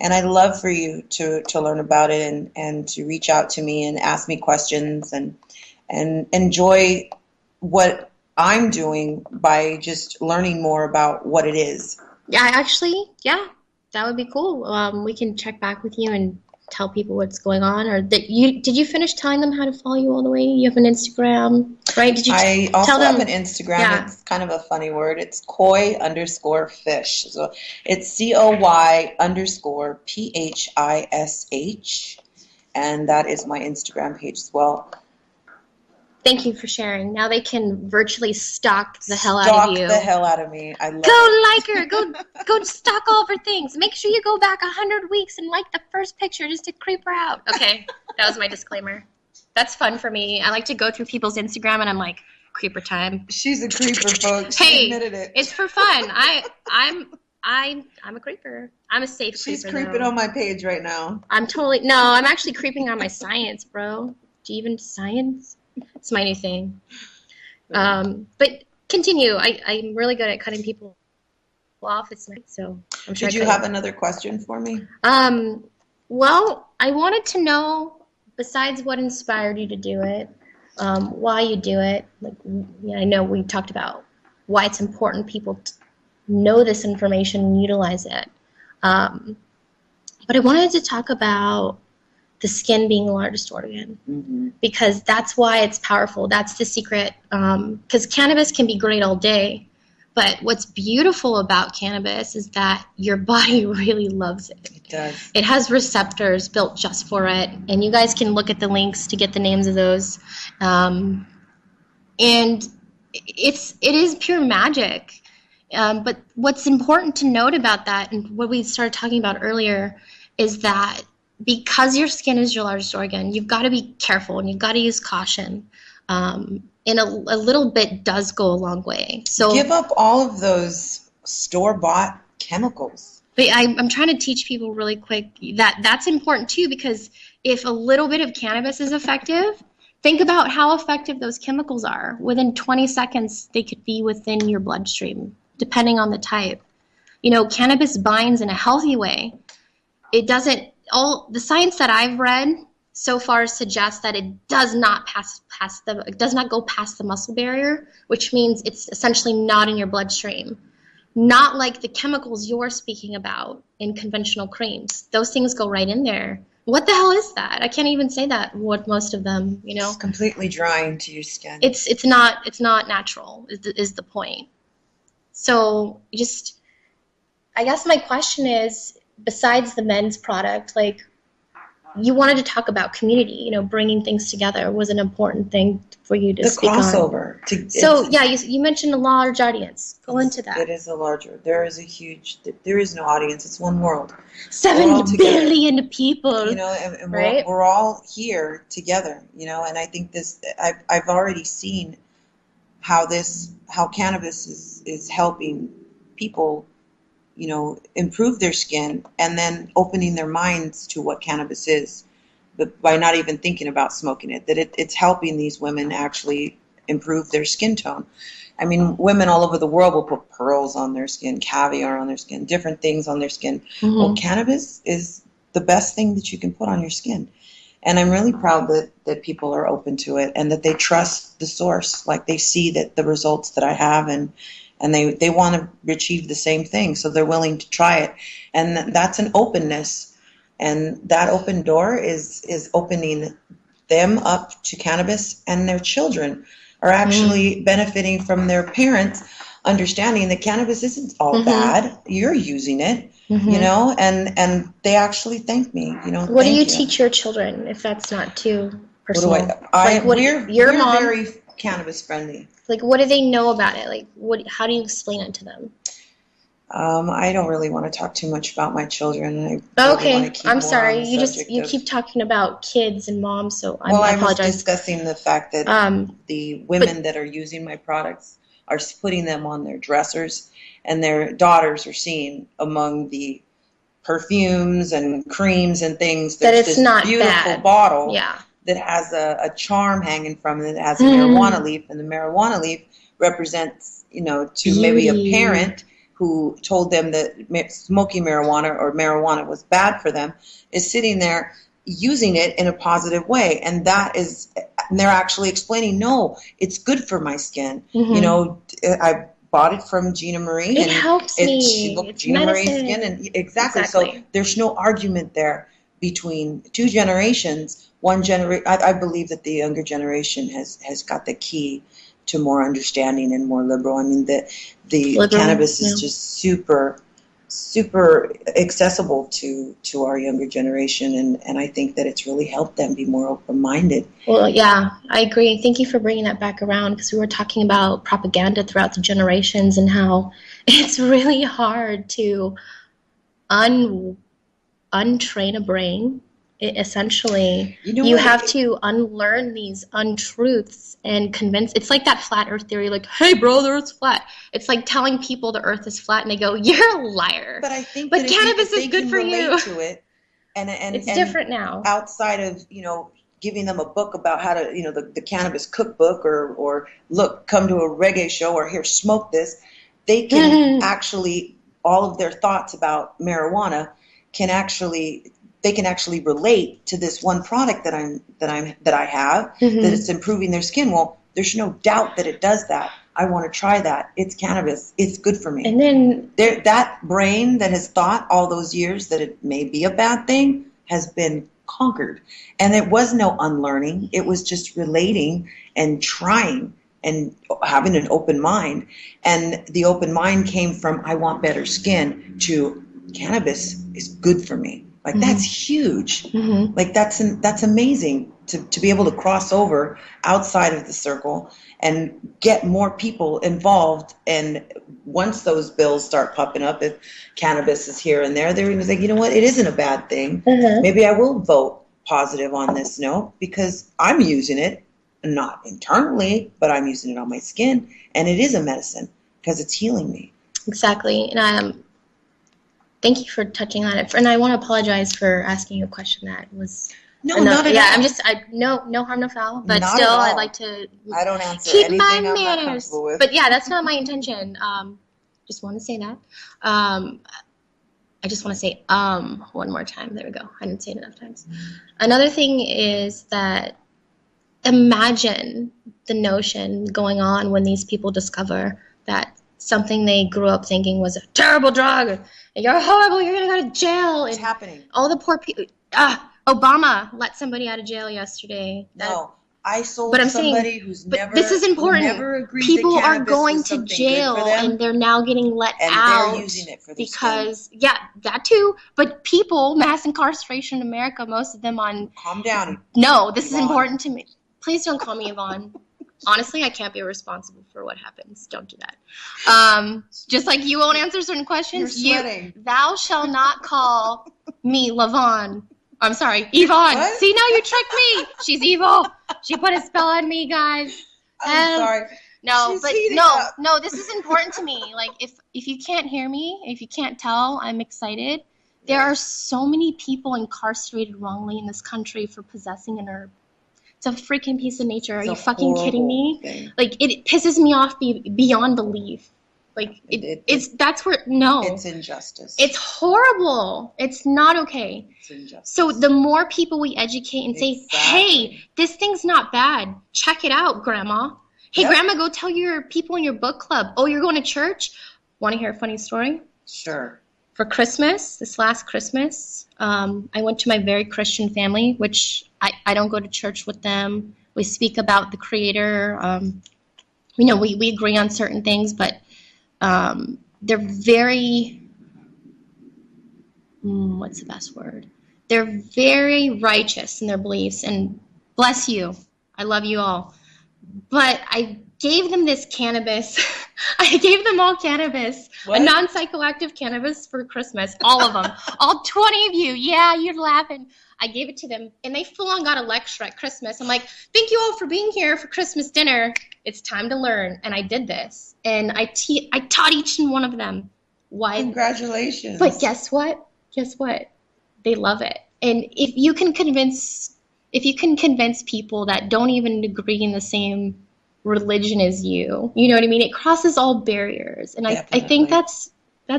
And I'd love for you to learn about it and to reach out to me and ask me questions and enjoy what I'm doing by just learning more about what it is. Yeah, actually, that would be cool. We can check back with you and tell people what's going on. Or did you finish telling them how to follow you all the way? You have an Instagram, right? Did you I also tell them? have an Instagram. Yeah. It's kind of a funny word. It's koi_fish. So it's COY_PHISH. And that is my Instagram page as well. Thank you for sharing. Now they can virtually stalk the hell out of you. Stalk the hell out of me. I love it. Go like her. Go stalk all of her things. Make sure you go back 100 weeks and like the first picture just to creep her out. Okay, that was my disclaimer. That's fun for me. I like to go through people's Instagram and I'm like, creeper time. She's a creeper, folks. Hey, she admitted it. It's for fun. I'm a creeper. I'm a safe creeper. She's creeping though. on my page right now. I'm actually creeping on my science, bro. Do you even science? It's my new thing. But continue. I'm really good at cutting people off. It's nice, so I'm sure. Did you have another question for me? Well, I wanted to know, besides what inspired you to do it, why you do it. Like, I know we talked about why it's important people to know this information and utilize it. But I wanted to talk about the skin being the largest organ, because that's why it's powerful. That's the secret. Because cannabis can be great all day, but what's beautiful about cannabis is that your body really loves it. It does. It has receptors built just for it, and you guys can look at the links to get the names of those. And it is pure magic. But what's important to note about that, and what we started talking about earlier, is that because your skin is your largest organ, you've got to be careful and you've got to use caution. And a little bit does go a long way. So give up all of those store-bought chemicals. But I'm trying to teach people really quick that that's important too, because if a little bit of cannabis is effective, think about how effective those chemicals are. Within 20 seconds, they could be within your bloodstream, depending on the type. Cannabis binds in a healthy way. It doesn't, all the science that I've read so far suggests that it does not go past the muscle barrier, which means it's essentially not in your bloodstream. Not like the chemicals you're speaking about in conventional creams. Those things go right in there. What the hell is that? I can't even say that. What most of them, It's completely drying to your skin. It's not natural. Is the point. So I guess my question is, besides the men's product, like, you wanted to talk about community, bringing things together was an important thing for you to speak on. The crossover. So, yeah, you mentioned a large audience. Go into that. It is there is no audience. It's one world. 7 billion people. And right? we're all here together, and I think I've already seen how cannabis is helping people improve their skin, and then opening their minds to what cannabis is, but by not even thinking about smoking it, that it's helping these women actually improve their skin tone. I mean, women all over the world will put pearls on their skin, caviar on their skin, different things on their skin. Mm-hmm. Well, cannabis is the best thing that you can put on your skin. And I'm really proud that people are open to it, and that they trust the source. Like, they see that the results that I have, and they want to achieve the same thing, so they're willing to try it. And that's an openness. And that open door is opening them up to cannabis, and their children are actually benefiting from their parents understanding that cannabis isn't all bad. You're using it, and they actually thank me. What do you teach your children, if that's not too personal? We're mom, very cannabis friendly. Like, what do they know about it? Like, how do you explain it to them? I don't really want to talk too much about my children. I'm sorry. You keep talking about kids and moms, so I apologize. I was discussing the fact that the women that are using my products are putting them on their dressers, and their daughters are seeing among the perfumes and creams and things. That it's not beautiful bad. Bottle. Yeah. That has a charm hanging from it, that has a marijuana leaf, and the marijuana leaf represents, to maybe a parent who told them that smoking marijuana or marijuana was bad for them, is sitting there using it in a positive way. And they're actually explaining, no, it's good for my skin. I bought it from GinaMarie. It helps me. She looked GinaMarie's skin, and exactly. So there's no argument there between two generations. I believe that the younger generation has got the key to more understanding and more liberal. I mean, the cannabis is just super, super accessible to our younger generation, and I think that it's really helped them be more open-minded. Well, yeah, I agree. Thank you for bringing that back around, because we were talking about propaganda throughout the generations and how it's really hard to untrain a brain essentially, You know you what? have to unlearn these untruths and convince. It's like that flat earth theory, like, hey, bro, the earth's flat. It's like telling people the earth is flat, and they go, you're a liar. But I think But that cannabis if they is good can for relate you. to it, and It's different now. outside of, giving them a book about how to, the cannabis cookbook, or look, come to a reggae show, or here, smoke this, they can actually, all of their thoughts about marijuana they can actually relate to this one product that I have, that it's improving their skin. Well, there's no doubt that it does that. I want to try that. It's cannabis. It's good for me. And then That brain that has thought all those years that it may be a bad thing has been conquered. And it was no unlearning. It was just relating and trying and having an open mind. And the open mind came from, I want better skin, to cannabis is good for me. Like, that's huge. Like, that's amazing to be able to cross over outside of the circle and get more people involved. And once those bills start popping up, if cannabis is here and there, they're going to say, you know what, it isn't a bad thing. Maybe I will vote positive on this note because I'm using it, not internally, but I'm using it on my skin. And it is a medicine because it's healing me. Exactly. And thank you for touching on it. And I want to apologize for asking you a question that was No, not at all. No harm, no foul. But Not still, at all. I'd like to I don't answer keep anything my I'm not manners. comfortable with. But yeah, that's not my intention. Just want to say that. I just want to say one more time. There we go. I didn't say it enough times. Another thing is that imagine the notion going on when these people discover that something they grew up thinking was a terrible drug, and you're horrible, you're going to go to jail. It's and happening. all the poor people. Obama let somebody out of jail yesterday. No, I sold But I'm somebody saying, who's but never, this is important. who never agreed People that are cannabis going was to something jail, good for them, and they're now getting let and out they're using it for the because, yeah, that too. But people, mass incarceration in America, most of them on. Calm down. No, this is Yvonne. important to me. Please don't call me Yvonne. Honestly, I can't be responsible for what happens. Don't do that. Just like you won't answer certain questions. You're sweating. Thou shall not call me Lavonne. I'm sorry, Yvonne. What? See, now you tricked me. She's evil. She put a spell on me, guys. I'm sorry. No, She's but heating no, up. no. This is important to me. Like, if you can't hear me, if you can't tell, I'm excited. There are so many people incarcerated wrongly in this country for possessing an herb. It's a freaking piece of nature. Are you fucking kidding me? Thing. Like, it pisses me off beyond belief. Like, that's where, no. It's injustice. It's horrible. It's not okay. It's injustice. So the more people we educate and say, Exactly. hey, this thing's not bad. Check it out, Grandma. Hey, Yep. Grandma, go tell your people in your book club. Oh, you're going to church? Want to hear a funny story? Sure. For Christmas, this last Christmas, I went to my very Christian family, which I don't go to church with them. We speak about the Creator. We agree on certain things, but they're very, what's the best word? They're very righteous in their beliefs, and bless you. I love you all. But I gave them this cannabis. I gave them all cannabis, What? a non-psychoactive cannabis for Christmas. All of them. All 20 of you. Yeah, you're laughing. I gave it to them, and they full on got a lecture at Christmas. I'm like, thank you all for being here for Christmas dinner. It's time to learn. And I did this. And I taught each and one of them why. Congratulations. But guess what? Guess what? They love it. And if you can convince people that don't even agree in the same religion as you know what I mean? It crosses all barriers. And I think that's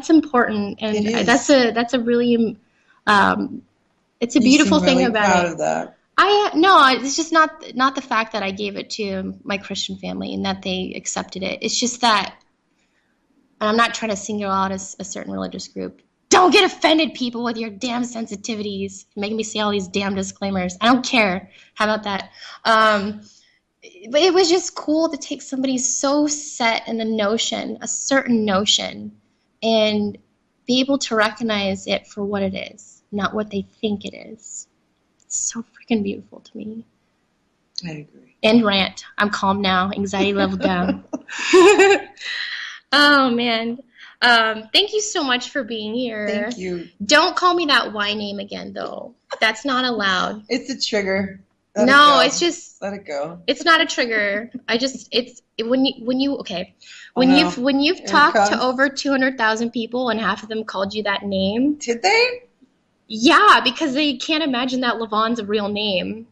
important. And It is. that's a really it's a beautiful You seem thing really about proud it. of that. No, it's just not the fact that I gave it to my Christian family and that they accepted it. It's just that, and I'm not trying to single out a certain religious group. Don't get offended, people, with your damn sensitivities. You're making me say all these damn disclaimers. I don't care. How about that? But it was just cool to take somebody so set in a certain notion, and be able to recognize it for what it is, not what they think it is. It's so freaking beautiful to me. I agree. End rant. I'm calm now. Anxiety level down. Oh, man. Thank you so much for being here. Thank you. Don't call me that Y name again, though. That's not allowed. It's a trigger. No, it's just. Let it go. It's not a trigger. When you've Here it talked to comes. over 200,000 people and half of them called you that name. Did they? Yeah, because they can't imagine that Lavonne's a real name.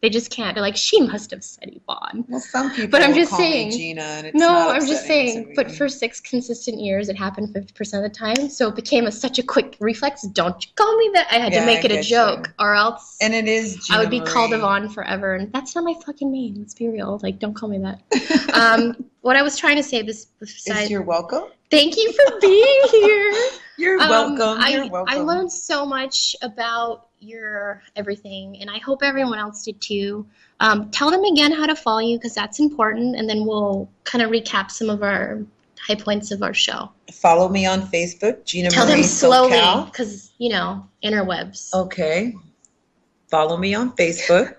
They just can't. They're like, she must have said Yvonne. Well, some people But I'm will just call saying. me Gina, and it's No, not I'm just upsetting to saying. me. But for 6 consistent years, it happened 50% of the time. So it became such a quick reflex. Don't you call me that? I had to Yeah, make I it a get joke, you. or else And it is GinaMarie. I would be called Yvonne forever. And that's not my fucking name. Let's be real. Like, don't call me that. What I was trying to say besides. You're welcome. Thank you for being here. You're welcome. You're I welcome. learned so much about your everything, and I hope everyone else did too. Tell them again how to follow you, because that's important, and then we'll kind of recap some of our high points of our show. Follow me on Facebook, GinaMarie Tell them slowly, Xocal. because, interwebs. Okay. Follow me on Facebook,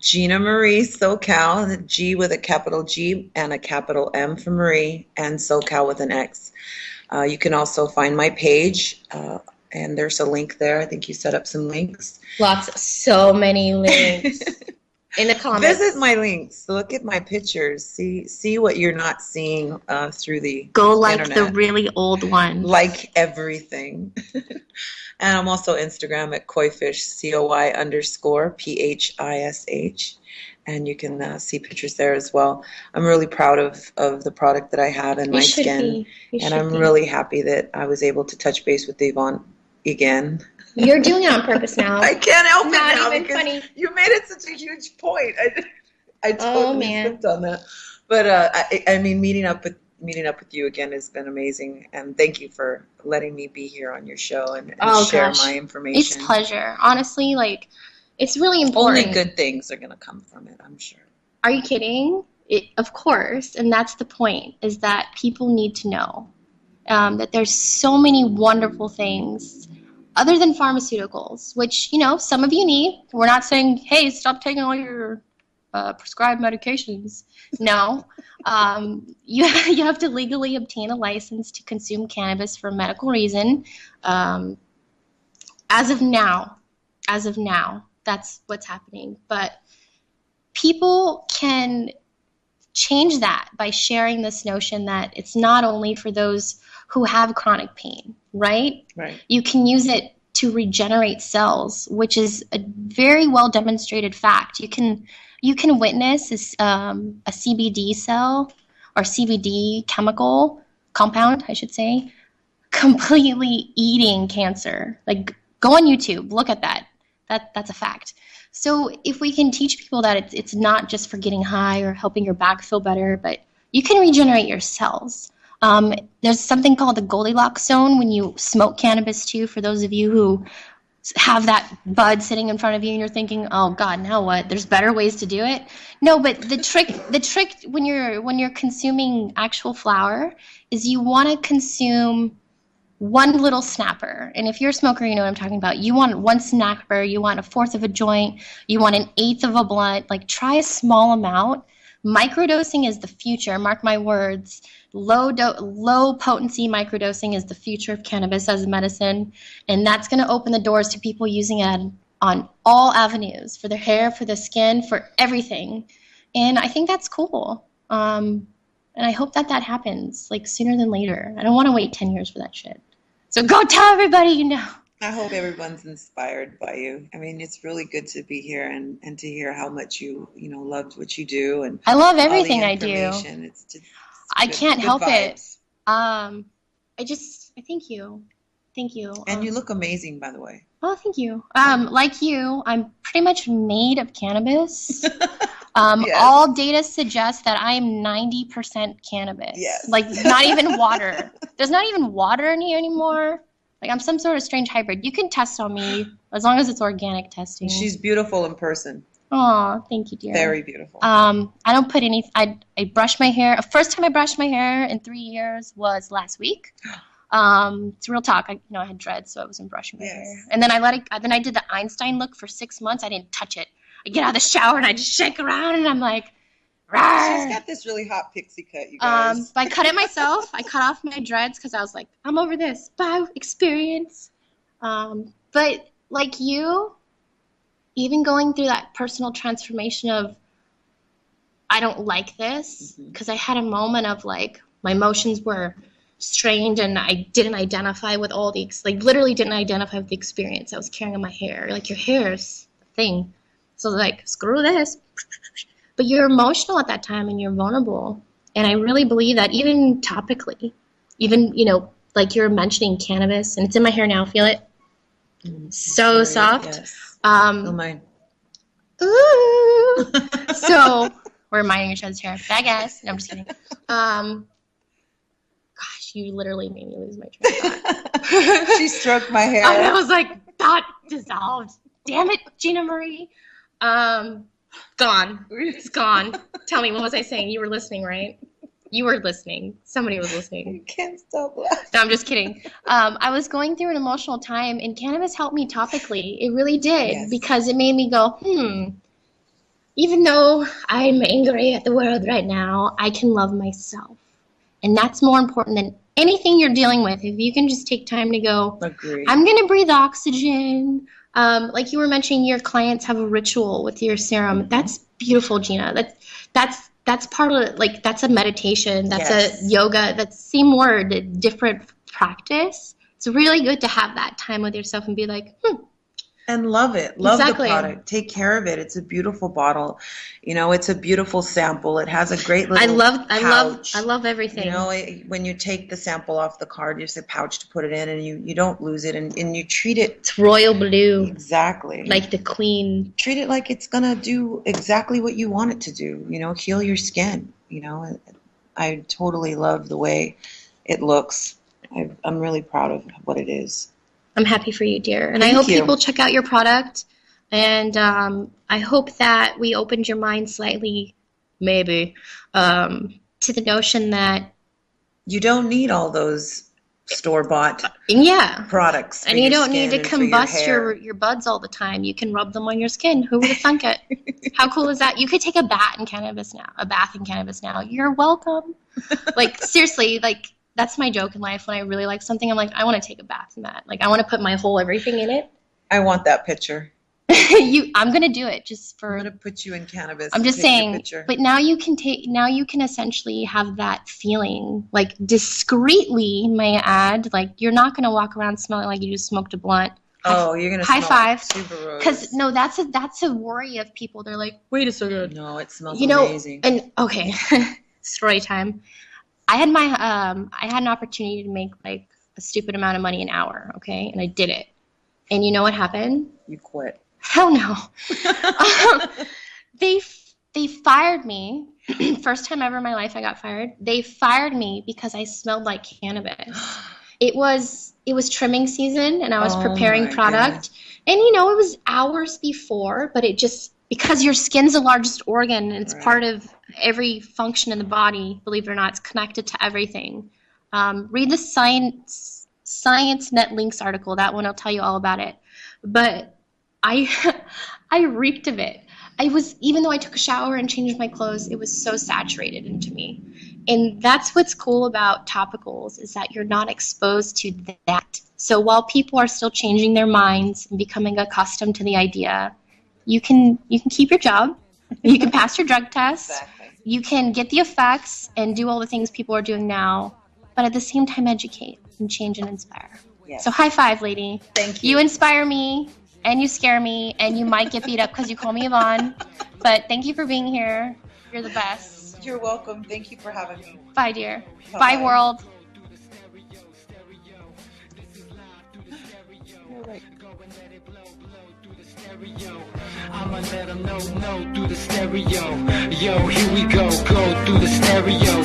GinaMarie Xocal, the G with a capital G and a capital M for Marie, and Xocal with an X. You can also find my page, and there's a link there. I think you set up some links. So many links in the comments. Visit my links. Look at my pictures. See what you're not seeing through the Go like internet. the really old one. Like everything. And I'm also Instagram at Koifish, COI_PHISH. And you can see pictures there as well. I'm really proud of the product that I have in my skin. And I'm really happy that I was able to touch base with Yvonne again. You're doing it on purpose now. I can't help it Not now even because funny. you made it such a huge point. I totally man. slipped on that. But I mean, meeting up with you again has been amazing, and thank you for letting me be here on your show and share my information. It's a pleasure. Honestly, it's really important. Only good things are going to come from it, I'm sure. Are you kidding? Of course, and that's the point, is that people need to know that there's so many wonderful things other than pharmaceuticals, which, some of you need. We're not saying, hey, stop taking all your prescribed medications. No. You have to legally obtain a license to consume cannabis for a medical reason. As of now, that's what's happening. But people can change that by sharing this notion that it's not only for those who have chronic pain, right? Right. You can use it to regenerate cells, which is a very well demonstrated fact. You can witness a CBD cell or CBD chemical compound, I should say, completely eating cancer. Like, go on YouTube, look at that. That's a fact. So if we can teach people that it's not just for getting high or helping your back feel better, but you can regenerate your cells. There's something called the Goldilocks zone when you smoke cannabis too, for those of you who have that bud sitting in front of you and you're thinking, oh God, now what? There's better ways to do it. No, but the trick when you're consuming actual flower is you want to consume one little snapper. And if you're a smoker, you know what I'm talking about. You want one snapper, you want 1/4 of a joint, you want 1/8 of a blunt. Like, try a small amount. Microdosing is the future, mark my words. Low potency microdosing is the future of cannabis as a medicine, and that's going to open the doors to people using it on all avenues, for their hair, for the skin, for everything. And I think that's cool. And I hope that happens, sooner than later. I don't want to wait 10 years for that shit. So go tell everybody you know. I hope everyone's inspired by you. I mean, it's really good to be here and to hear how much you loved what you do. And I love everything all I the do. information. It's just I can't help vibes. it. I thank you. Thank you. And you look amazing, by the way. Oh, thank you. Like you, I'm pretty much made of cannabis. Yes. All data suggests that I am 90% cannabis. Yes. Not even water. There's not even water in here anymore. I'm some sort of strange hybrid. You can test on me as long as it's organic testing. She's beautiful in person. Oh, thank you, dear. Very beautiful. I don't put any. I brush my hair. First time I brushed my hair in 3 years was last week. It's real talk. I had dreads, so I wasn't brushing my hair. And then I let it. Then I did the Einstein look for 6 months. I didn't touch it. I get out of the shower and I just shake around, and I'm like, She's got this really hot pixie cut, you guys. I cut it myself. I cut off my dreads because I was like, I'm over this. By experience. But like you, even going through that personal transformation of, I don't like this, because I had a moment of like, my emotions were strained and I didn't identify with all the, like literally didn't identify with the experience I was carrying in my hair. Like your hair is a thing. So like, screw this. But you're emotional at that time and you're vulnerable. And I really believe that even topically, even, you know, like you're mentioning cannabis and it's in my hair now. Feel it? So soft. Yes. Feel mine. Ooh. So we're minding each other's hair. Bad guess. No, I'm just kidding. Gosh, you literally made me lose my train of thought. She stroked my hair. I was like, thought dissolved. Damn it, GinaMarie. Gone. It's gone. Tell me, what was I saying? You were listening, right? You were listening. Somebody was listening. You can't stop laughing. No, I'm just kidding. I was going through an emotional time, and cannabis helped me topically. It really did, Yes. because it made me go, even though I'm angry at the world right now, I can love myself. And that's more important than anything you're dealing with. If you can just take time to go, Agree. I'm going to breathe oxygen. Like you were mentioning, your clients have a ritual with your serum. That's beautiful, Gina. That's part of it. Like, that's a meditation. That's Yes. a yoga. That's the same word, a different practice. It's really good to have that time with yourself and be like, And love it. Love Exactly. the product. Take care of it. It's a beautiful bottle. You know, it's a beautiful sample. It has a great little pouch. I love everything. You know, when you take the sample off the card, there's a pouch to put it in, and you don't lose it, and you treat it It's royal blue, exactly. like the queen. Treat it like it's going to do exactly what you want it to do, you know, heal your skin. You know, I totally love the way it looks. I'm really proud of what it is. I'm happy for you, dear. And I Thank hope you. people check out your product. And I hope that we opened your mind slightly, maybe, to the notion that, You don't need all those store-bought yeah, products. for and you your don't skin need to and for your combust hair. your buds all the time. You can rub them on your skin. Who would have thunk it? How cool is that? You could take a bath in cannabis now. You're welcome. Like, seriously, like, that's my joke in life. When I really like something, I'm like, I want to take a bath in that. Like, I want to put my whole everything in it. I want that picture. I'm going to do it just I'm for... going to put you in cannabis. I'm and just take your saying, picture. but now you can essentially have that feeling, like discreetly, may I add, like you're not going to walk around smelling like you just smoked a blunt. Oh, you're going to High smell five. tuberose. Because no, that's a worry of people. They're like, wait a second. No, it smells You know, amazing. and okay, story time. I had an opportunity to make like a stupid amount of money an hour, okay, and I did it. And you know what happened? You quit. Hell no. They fired me. First time ever in my life I got fired. They fired me because I smelled like cannabis. It was trimming season, and I was Oh preparing my product. goodness. And you know, it was hours before, but it just, because your skin's the largest organ and it's Right. part of every function in the body, believe it or not, it's connected to everything. Read the Science Net Links article. That one will tell you all about it. But I reeked of it. Even though I took a shower and changed my clothes, it was so saturated into me. And that's what's cool about topicals, is that you're not exposed to that. So while people are still changing their minds and becoming accustomed to the idea, you can keep your job, you can pass your drug test, Exactly. you can get the effects and do all the things people are doing now, but at the same time educate and change and inspire. Yes. So high five, lady. Thank you. You inspire me, and you scare me, and you might get beat up because you call me Lavonne. But thank you for being here. You're the best. You're welcome. Thank you for having me. Bye, dear. Bye. Bye, world. I'ma let 'em know through the stereo. Yo, here we go through the stereo.